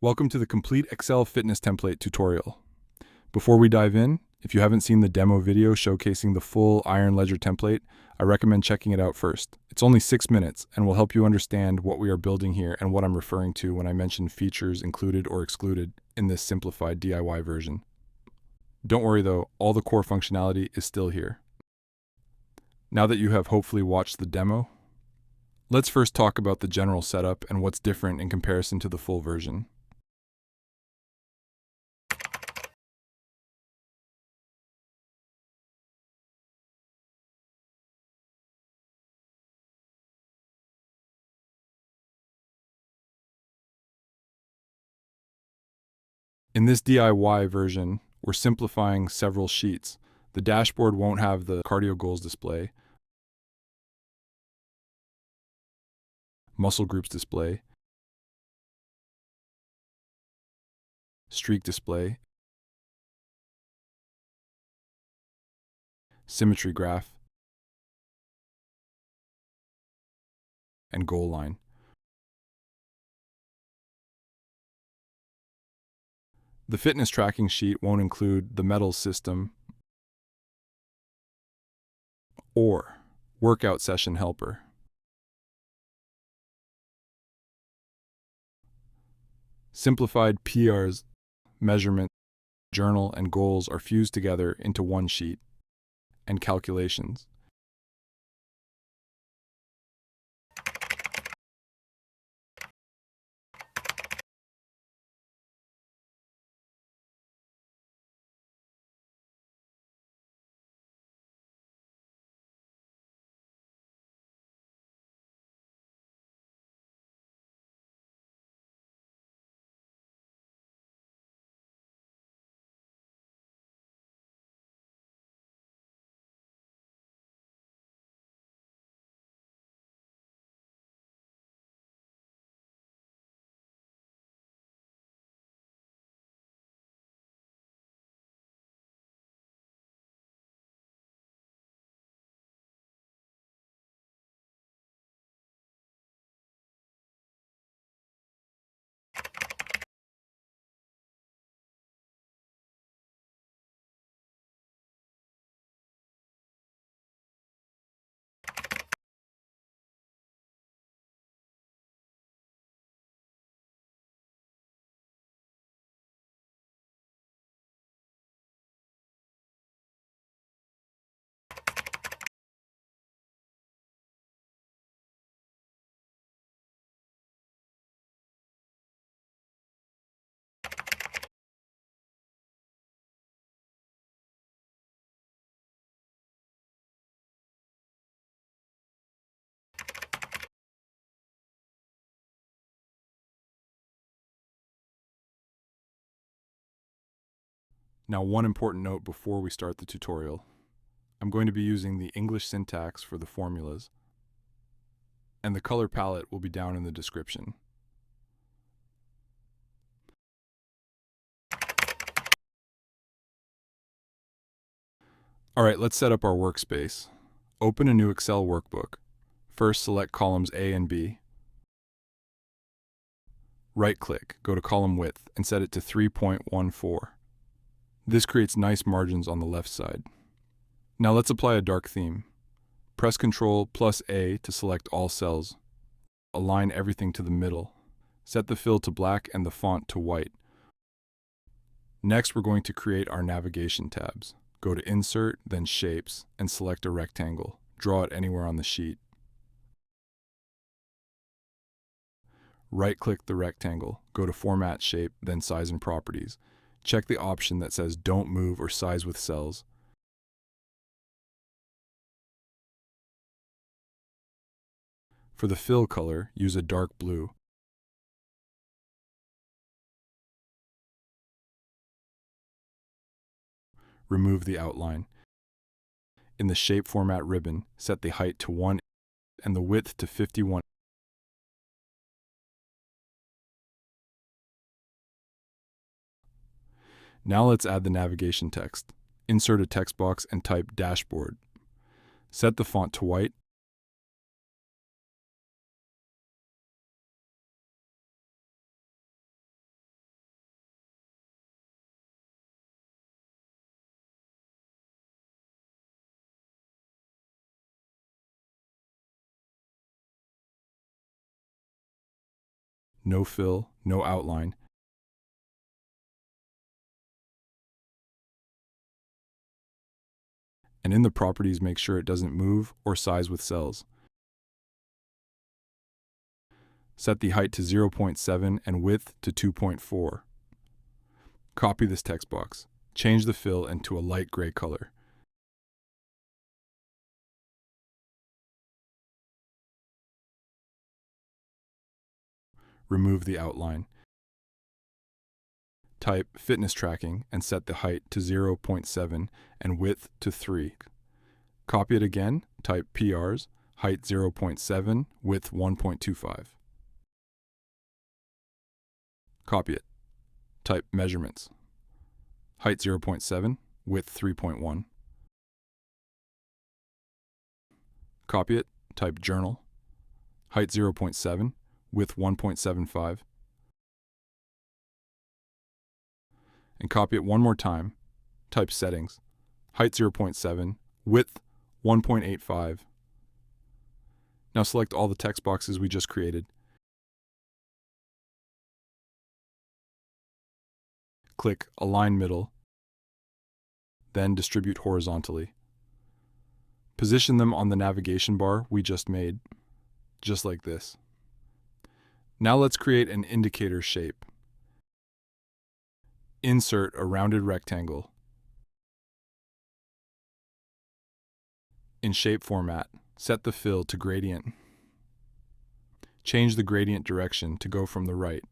Welcome to the Complete Excel Fitness Template tutorial. Before we dive in, if you haven't seen the demo video showcasing the full Iron Ledger template, I recommend checking it out first. It's only 6 minutes and will help you understand what we are building here and what I'm referring to when I mention features included or excluded in this simplified DIY version. Don't worry though, all the core functionality is still here. Now that you have hopefully watched the demo, let's first talk about the general setup and what's different in comparison to the full version. In this DIY version, we're simplifying several sheets. The dashboard won't have the cardio goals display, muscle groups display, streak display, symmetry graph, and goal line. The fitness tracking sheet won't include the medals system or workout session helper. Simplified PRs, measurement, journal, and goals are fused together into one sheet, and calculations. Now, one important note before we start the tutorial. I'm going to be using the English syntax for the formulas, and the color palette will be down in the description. All right, let's set up our workspace. Open a new Excel workbook. First, select columns A and B. Right-click, go to column width, and set it to 3.14. This creates nice margins on the left side. Now let's apply a dark theme. Press Ctrl plus A to select all cells. Align everything to the middle. Set the fill to black and the font to white. Next, we're going to create our navigation tabs. Go to Insert, then Shapes, and select a rectangle. Draw it anywhere on the sheet. Right-click the rectangle. Go to Format Shape, then Size and Properties. Check the option that says Don't Move or Size with Cells. For the fill color, use a dark blue. Remove the outline. In the Shape Format ribbon, set the height to 1 and the width to 51. Now let's add the navigation text. Insert a text box and type Dashboard. Set the font to white. no fill, no outline. And in the properties, make sure it doesn't move or size with cells. Set the height to 0.7 and width to 2.4. Copy this text box. Change the fill into a light gray color. Remove the outline. Type fitness tracking and set the height to 0.7 and width to 3. Copy it again, type PRs, height 0.7, width 1.25. Copy it. Type measurements. Height 0.7, width 3.1. Copy it, type journal. Height 0.7, width 1.75. And copy it one more time. Type settings. Height 0.7, width 1.85. Now select all the text boxes we just created. Click Align Middle, then distribute horizontally. Position them on the navigation bar we just made, just like this. Now let's create an indicator shape. Insert a rounded rectangle. In shape format, set the fill to gradient. Change the gradient direction to go from the right.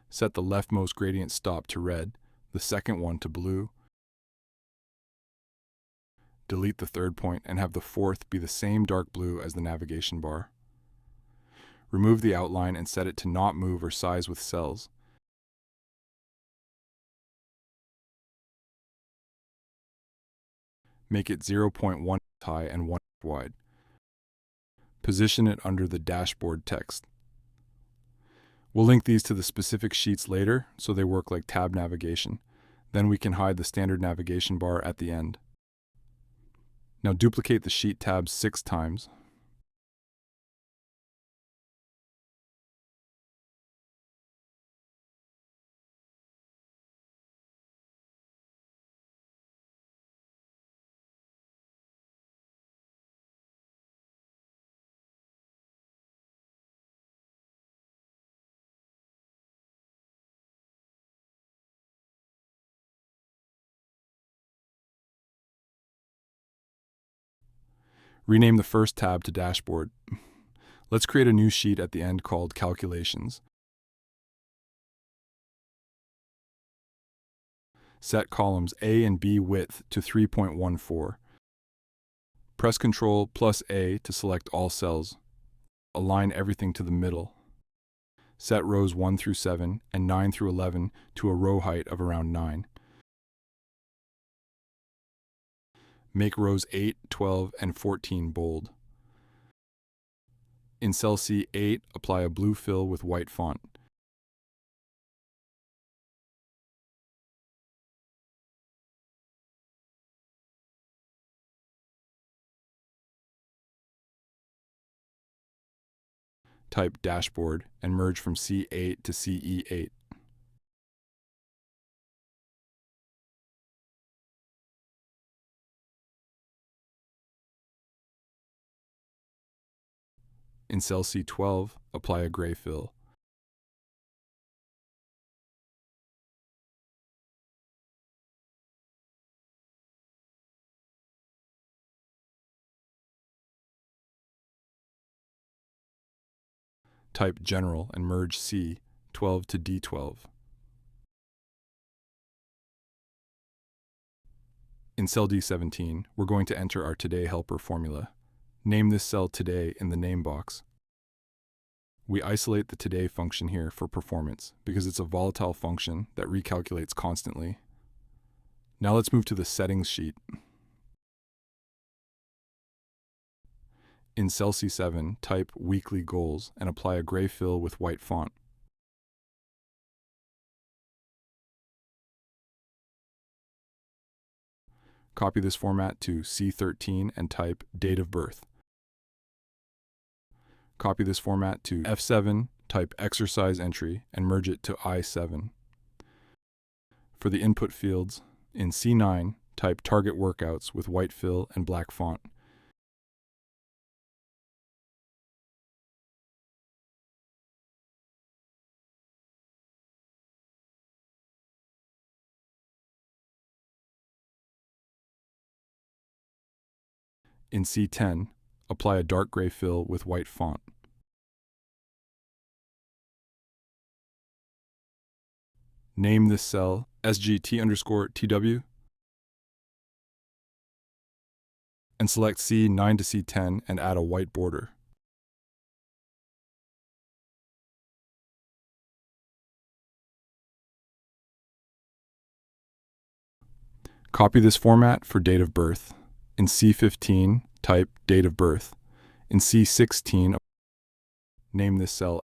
Set the leftmost gradient stop to red, the second one to blue. Delete the third point and have the fourth be the same dark blue as the navigation bar. Remove the outline and set it to not move or size with cells. Make it 0.1 high and 1 wide. Position it under the dashboard text. We'll link these to the specific sheets later so they work like tab navigation. Then we can hide the standard navigation bar at the end. Now duplicate the sheet tabs 6 times. Rename the first tab to Dashboard. Let's create a new sheet at the end called Calculations. Set columns A and B width to 3.14. Press Ctrl plus A to select all cells. Align everything to the middle. Set rows 1 through 7 and 9 through 11 to a row height of around 9. Make rows 8, 12, and 14 bold. In cell C8, apply a blue fill with white font. Type Dashboard and merge from C8 to CE8. In cell C12, apply a gray fill. Type General and merge C12 to D12. In cell D17, we're going to enter our Today helper formula. Name this cell Today in the name box. We isolate the Today function here for performance because it's a volatile function that recalculates constantly. Now let's move to the Settings sheet. In cell C7, type Weekly Goals and apply a gray fill with white font. Copy this format to C13 and type Date of Birth. Copy this format to F7, type exercise entry and merge it to I7. For the input fields, in C9, type target workouts with white fill and black font. In C10, apply a dark gray fill with white font. Name this cell SGT_TW and select C9 to C10 and add a white border. Copy this format for date of birth. In C15, type date of birth. In C16, name this cell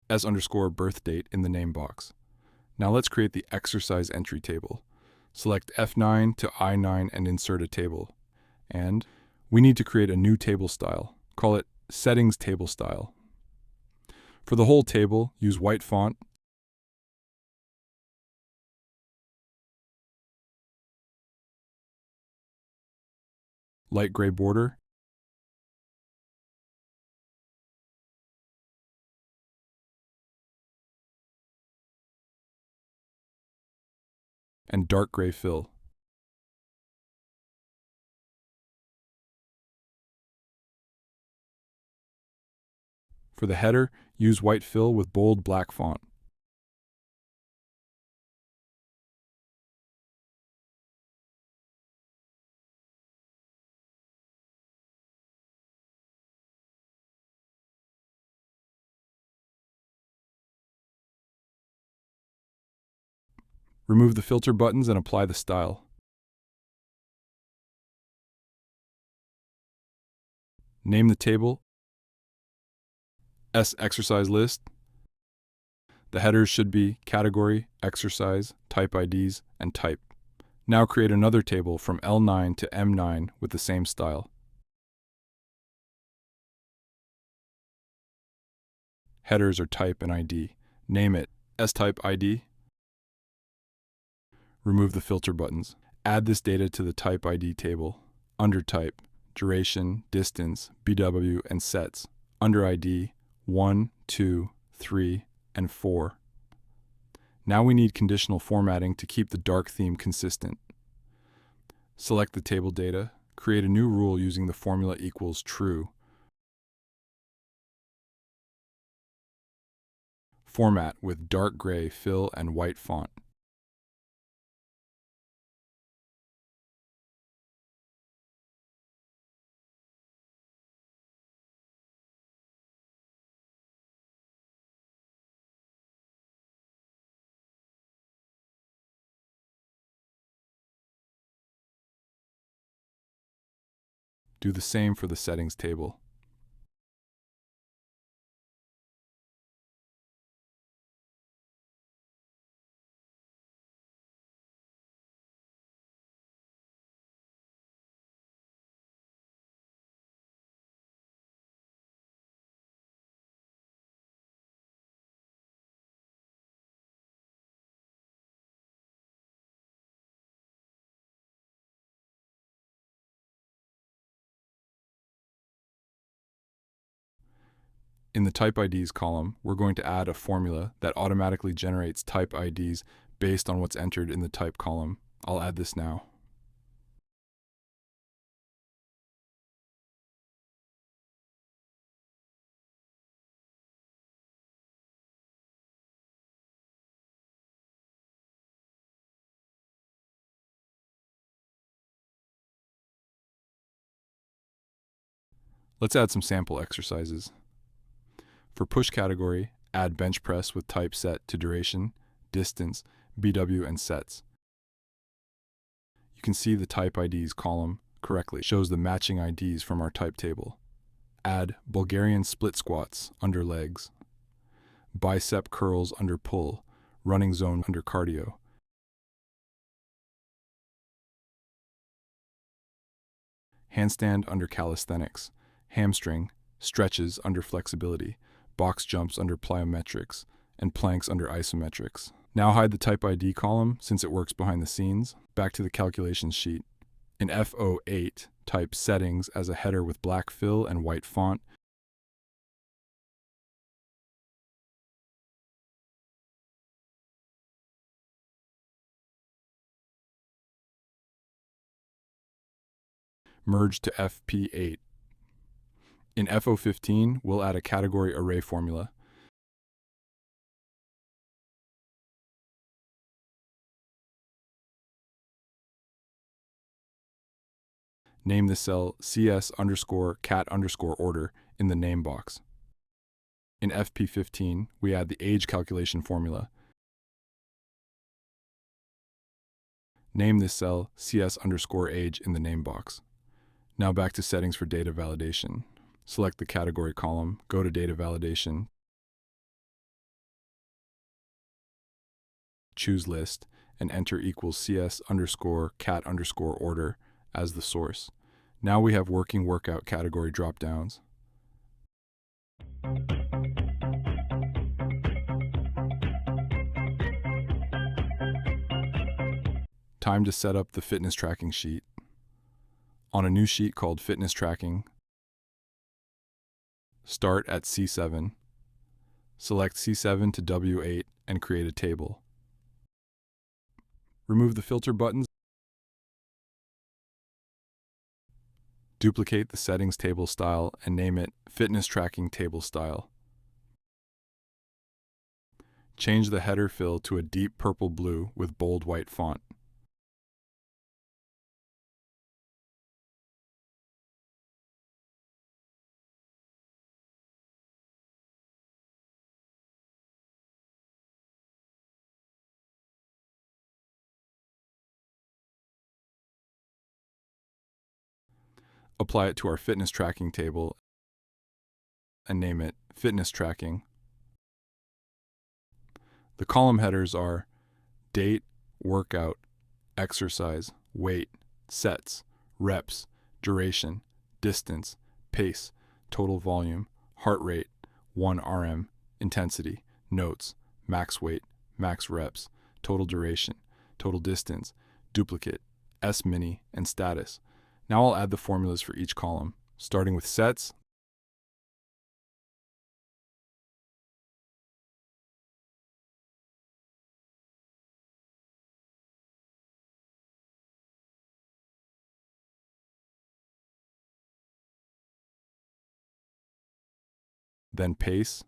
S_birth date in the name box. Now let's create the exercise entry table. Select F9 to I9 and insert a table. And we need to create a new table style. Call it Settings Table Style. For the whole table, use white font, light gray border, and dark gray fill. For the header, use white fill with bold black font. Remove the filter buttons and apply the style. Name the table S Exercise List. The headers should be category, exercise, type IDs, and type. Now create another table from L9 to M9 with the same style. Headers are type and ID. Name it S-type ID. Remove the filter buttons. Add this data to the type ID table. Under type, duration, distance, BW, and sets. Under ID, 1, 2, 3, and 4. Now we need conditional formatting to keep the dark theme consistent. Select the table data. Create a new rule using the formula equals true. Format with dark gray fill and white font. Do the same for the settings table. In the Type IDs column, we're going to add a formula that automatically generates type IDs based on what's entered in the type column. I'll add this now. Let's add some sample exercises. For push category, add bench press with type set to duration, distance, BW, and sets. You can see the type IDs column correctly shows the matching IDs from our type table. Add Bulgarian split squats under legs, bicep curls under pull, running zone under cardio, handstand under calisthenics, hamstring, stretches under flexibility, box jumps under plyometrics, and planks under isometrics. Now hide the type ID column since it works behind the scenes. Back to the calculations sheet. In F08, type settings as a header with black fill and white font. Merge to FP8. In F015, we'll add a category array formula. Name the cell CS_cat_order in the name box. In FP15, we add the age calculation formula. Name this cell CS_age in the name box. Now back to settings for data validation. Select the category column, go to data validation, choose list, and enter equals CS_cat_order as the source. Now we have working workout category drop-downs. Time to set up the fitness tracking sheet. On a new sheet called Fitness Tracking, start at C7, select C7 to W8 and create a table. Remove the filter buttons. Duplicate the settings table style and name it Fitness Tracking Table Style. Change the header fill to a deep purple-blue with bold white font. Apply it to our fitness tracking table and name it Fitness Tracking. The column headers are date, workout, exercise, weight, sets, reps, duration, distance, pace, total volume, heart rate, 1 RM, intensity, notes, max weight, max reps, total duration, total distance, duplicate, S-mini, and status. Now I'll add the formulas for each column, starting with sets, then pace,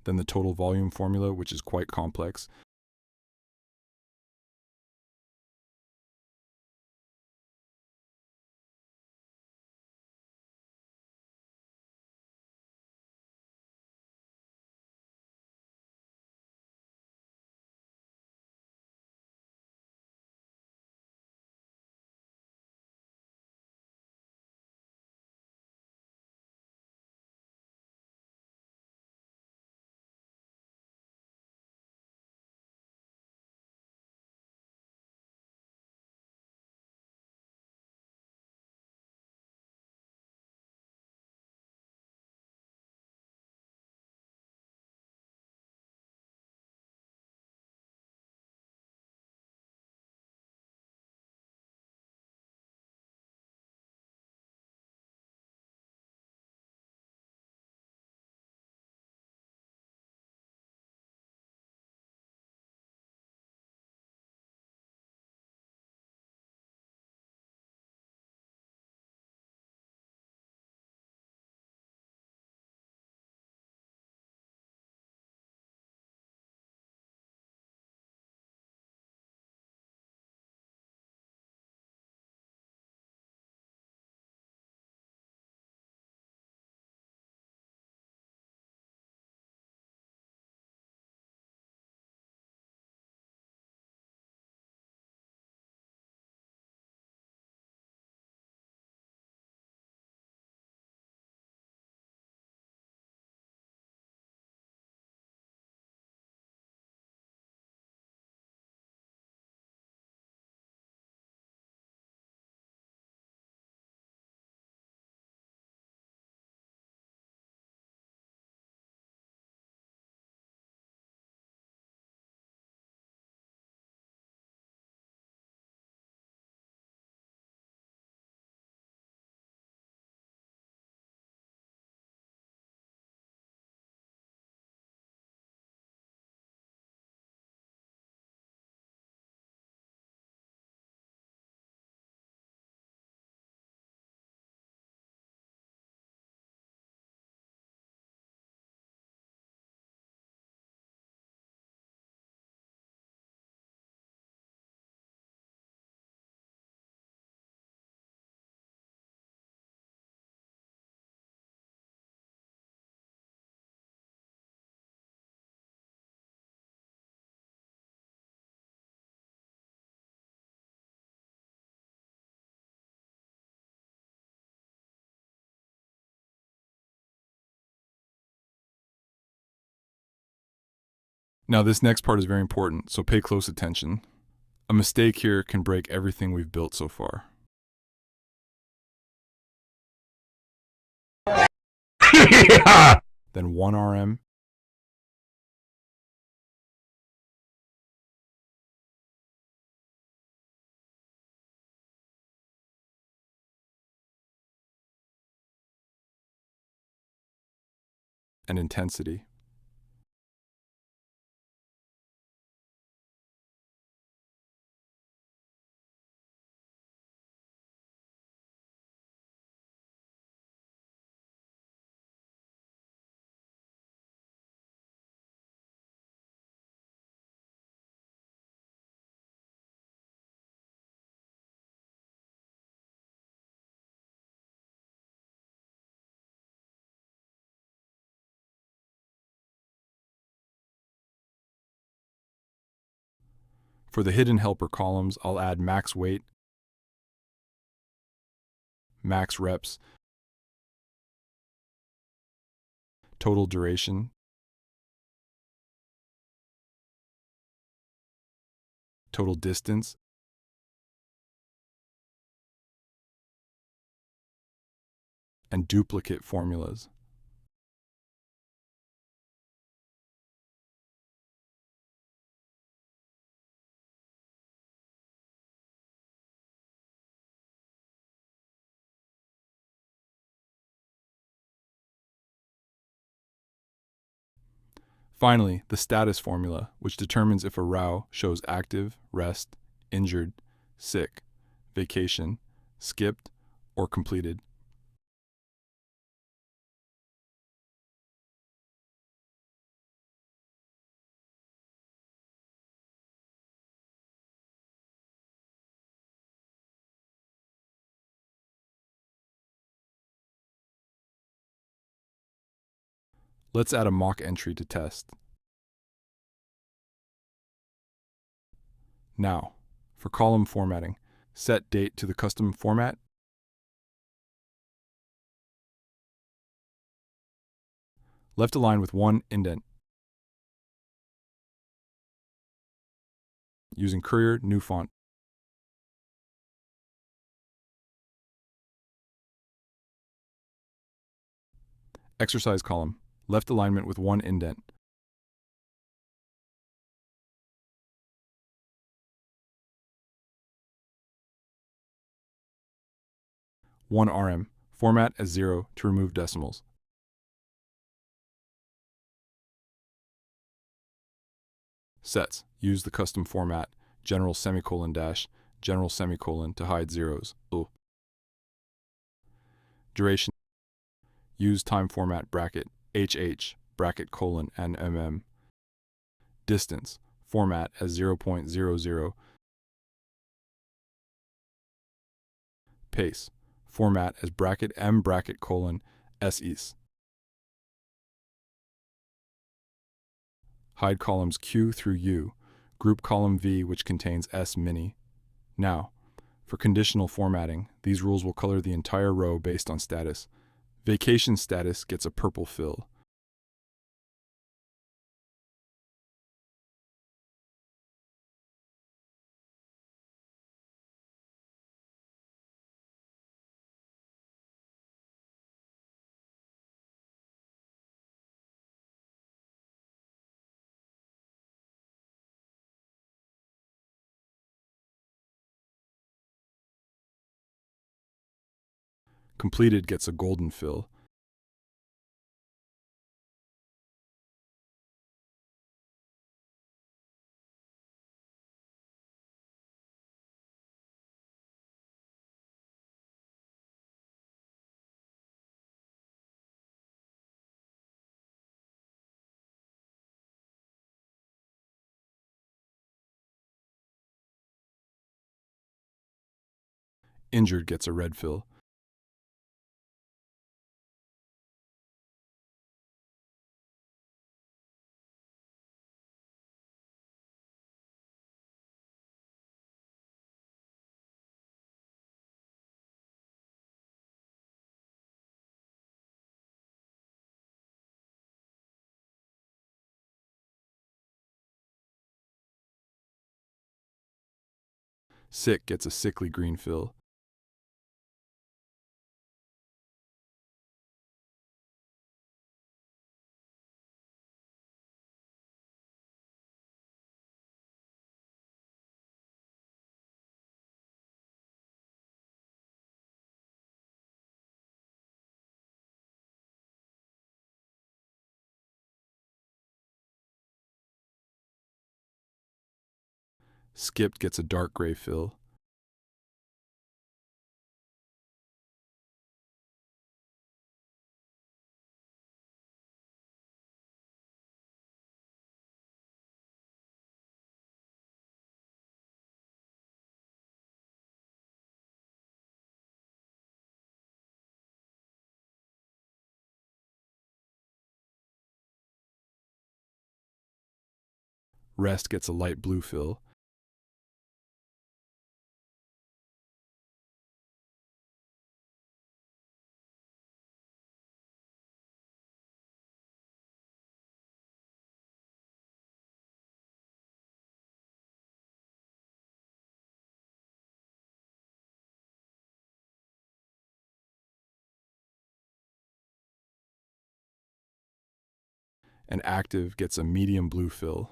then the total volume formula, which is quite complex, Now, this next part is very important, so pay close attention. A mistake here can break everything we've built so far. Then 1 RM, and intensity. For the hidden helper columns, I'll add max weight, max reps, total duration, total distance, and duplicate formulas. Finally, the status formula, which determines if a row shows active, rest, injured, sick, vacation, skipped, or completed. Let's add a mock entry to test. Now, for column formatting, set date to the custom format. Left align with 1 indent. Using Courier new font. Exercise column. Left alignment with 1 indent. One RM. Format as 0 to remove decimals. Sets. Use the custom format, general semicolon dash, general semicolon to hide zeros. Duration. Use time format bracket, HH, bracket colon, and MM. Distance. Format as 0.00. Pace. Format as bracket M bracket colon, SEs. Hide columns Q through U. Group column V, which contains S mini. Now, for conditional formatting, these rules will color the entire row based on status. Vacation status gets a purple fill. Completed gets a golden fill. Injured gets a red fill. Sick gets a sickly green fill. Skipped gets a dark gray fill. Rest gets a light blue fill. And active gets a medium blue fill.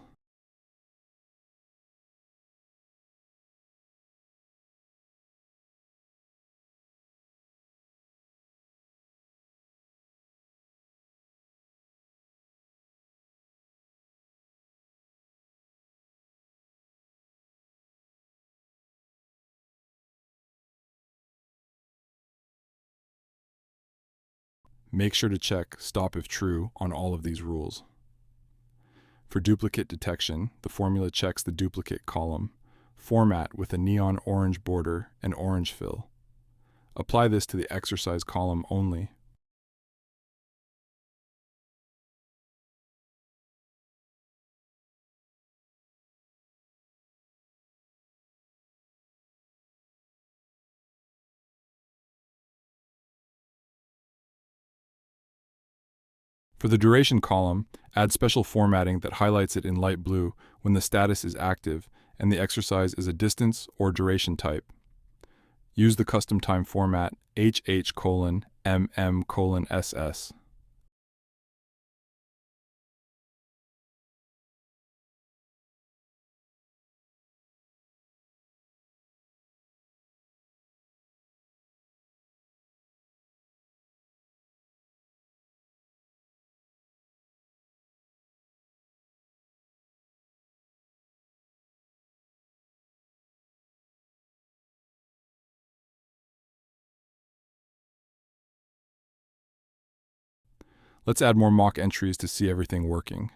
Make sure to check stop if true on all of these rules. For duplicate detection, the formula checks the duplicate column. Format with a neon orange border and orange fill. Apply this to the exercise column only. For the duration column, add special formatting that highlights it in light blue when the status is active and the exercise is a distance or duration type. Use the custom time format HH:MM:SS. Let's add more mock entries to see everything working.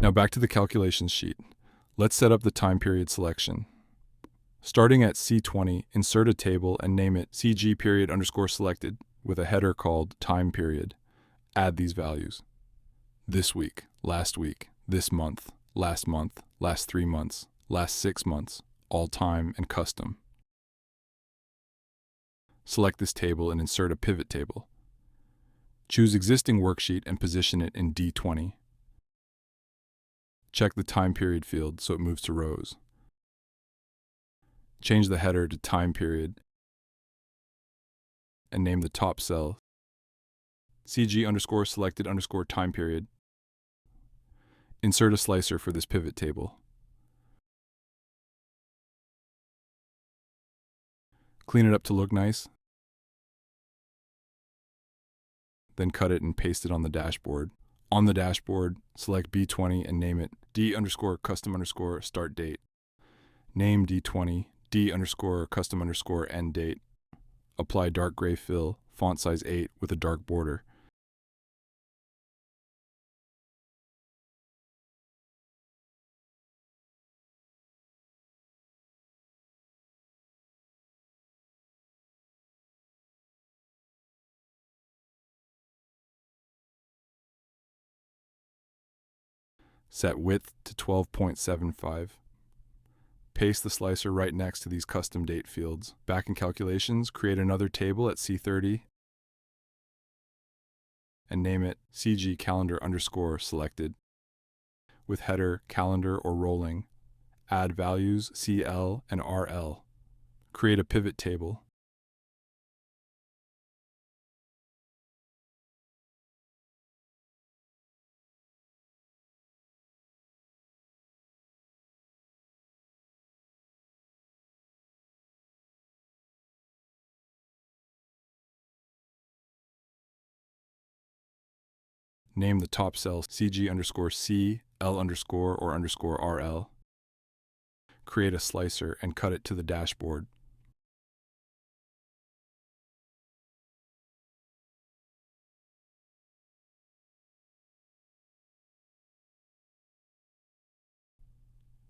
Now back to the calculations sheet. Let's set up the time period selection. Starting at C20, insert a table and name it CG period underscore selected with a header called time period. Add these values. This week, last week, this month, last 3 months, last 6 months, all time and custom. Select this table and insert a pivot table. Choose existing worksheet and position it in D20. Check the time period field so it moves to rows. Change the header to time period and name the top cell CG underscore selected underscore time period. Insert a slicer for this pivot table. Clean it up to look nice. Then cut it and paste it on the dashboard. On the dashboard, select B20 and name it D underscore custom underscore start date. Name D20 D underscore custom underscore end date. Apply dark gray fill, font size 8 with a dark border. Set width to 12.75. Paste the slicer right next to these custom date fields. Back in calculations, create another table at C30 and name it CG calendar underscore selected. With header, calendar, or rolling, add values CL and RL. Create a pivot table. Name the top cell CG underscore C, L underscore or underscore RL. Create a slicer and cut it to the dashboard.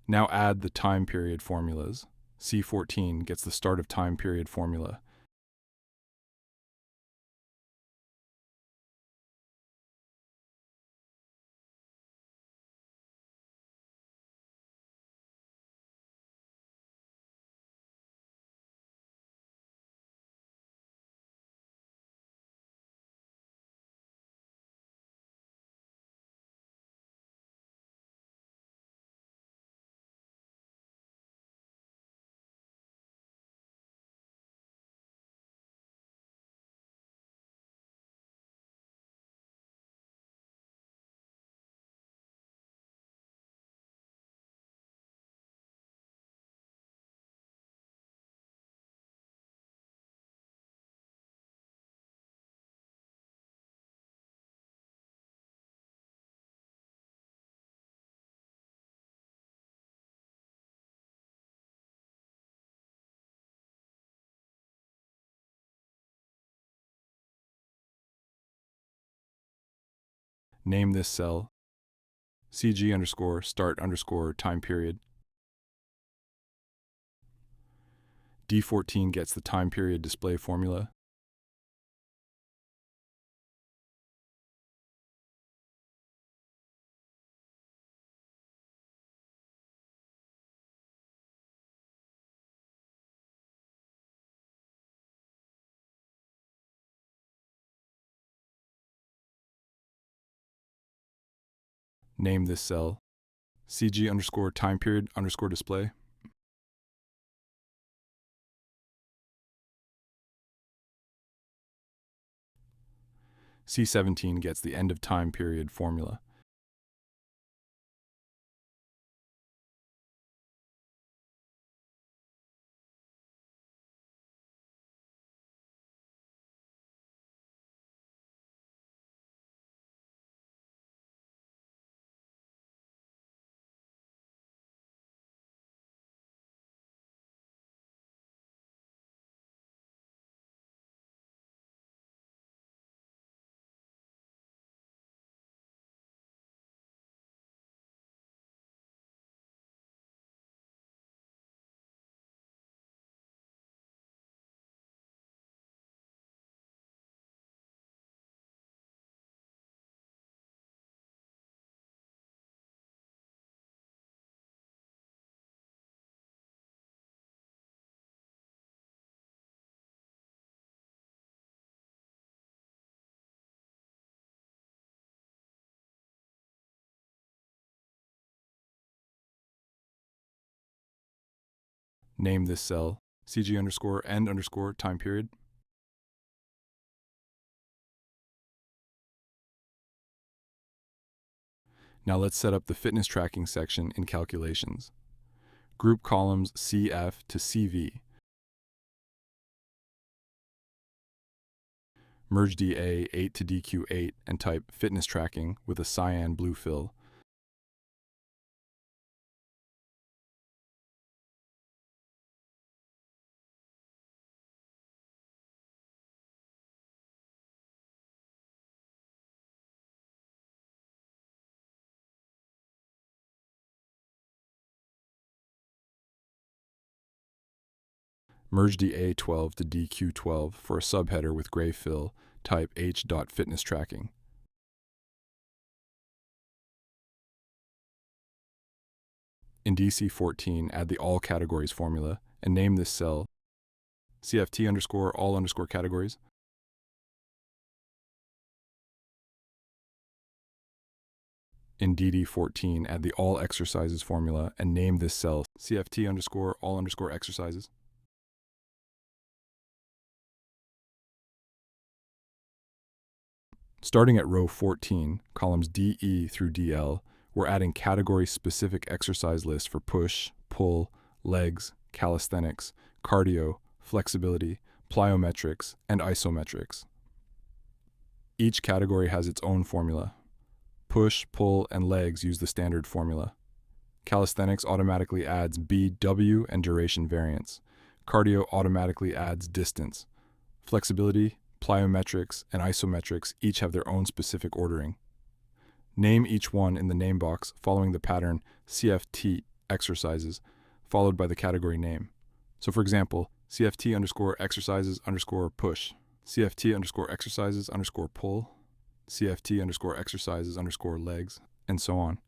Now add the time period formulas. C14 gets the start of time period formula. Name this cell CG underscore start underscore time period. D14 gets the time period display formula. Name this cell CG underscore time period underscore display. C17 gets the end of time period formula. Name this cell CG underscore end underscore time period. Now let's set up the fitness tracking section in calculations. Group columns CF to CV. Merge DA 8 to DQ8 and type fitness tracking with a cyan blue fill. Merge DA12 to DQ12 for a subheader with gray fill, type h.fitnesstracking. In DC14, add the all categories formula and name this cell CFT underscore all underscore categories. In DD14, add the all exercises formula and name this cell CFT underscore all underscore exercises. Starting at row 14, columns DE through DL, we're adding category-specific exercise lists for push, pull, legs, calisthenics, cardio, flexibility, plyometrics, and isometrics. Each category has its own formula. Push, pull, and legs use the standard formula. Calisthenics automatically adds BW and duration variance. Cardio automatically adds distance. Flexibility, plyometrics, and isometrics each have their own specific ordering. Name each one in the name box following the pattern CFT exercises, followed by the category name. So for example, CFT underscore exercises underscore push, CFT underscore exercises underscore pull, CFT underscore exercises underscore legs, and so on.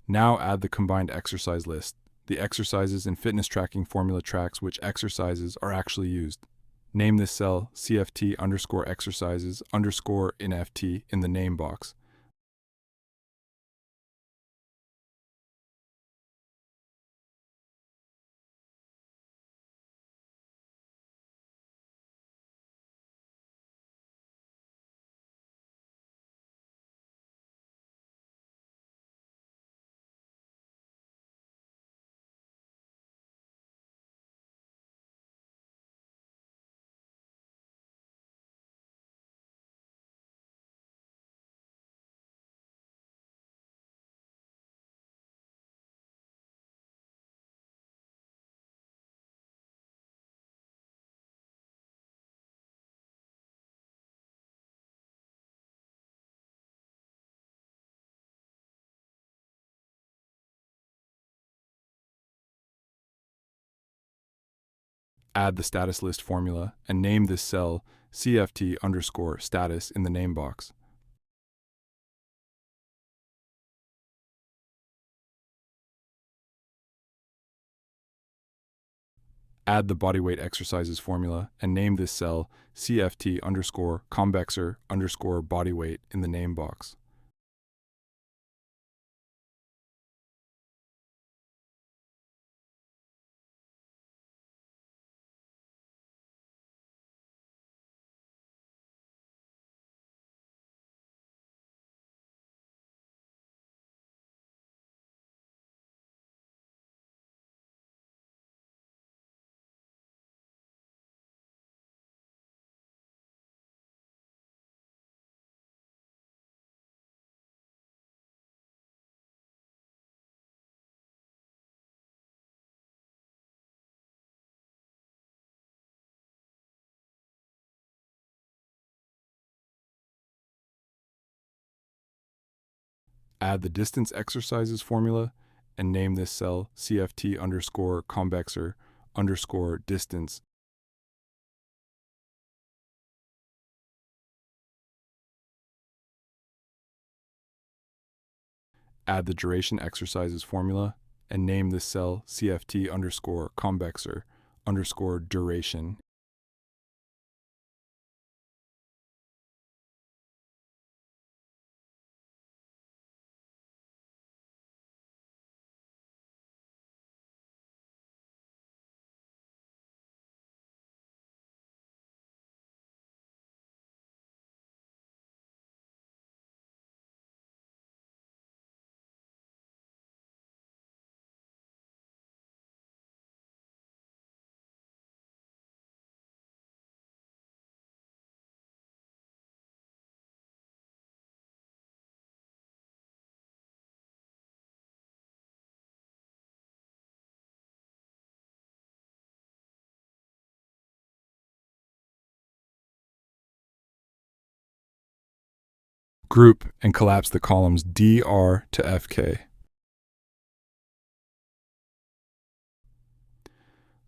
Now add the combined exercise list. The exercises in fitness tracking formula tracks which exercises are actually used. Name this cell CFT underscore exercises underscore in FT in the name box. Add the status list formula and name this cell CFT underscore status in the name box. Add the bodyweight exercises formula and name this cell CFT underscore convexer underscore bodyweight in the name box. Add the distance exercises formula and name this cell CFT underscore convexer underscore distance. Add the duration exercises formula and name this cell CFT underscore convexer underscore duration. Group and collapse the columns DR to FK.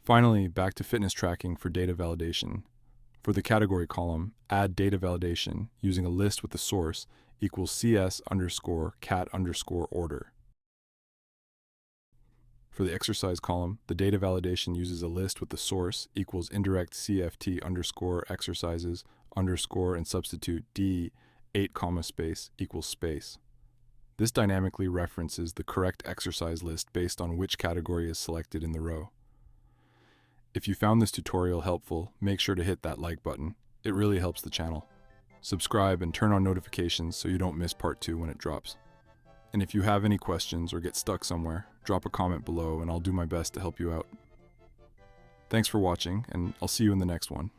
Finally, back to fitness tracking for data validation. For the category column, add data validation using a list with the source equals CS underscore cat underscore order. For the exercise column, the data validation uses a list with the source equals indirect CFT underscore exercises underscore and substitute D 8 comma space equals space. This dynamically references the correct exercise list based on which category is selected in the row. If you found this tutorial helpful, make sure to hit that like button. It really helps the channel. Subscribe and turn on notifications so you don't miss part 2 when it drops. And if you have any questions or get stuck somewhere, drop a comment below and I'll do my best to help you out. Thanks for watching, and I'll see you in the next one.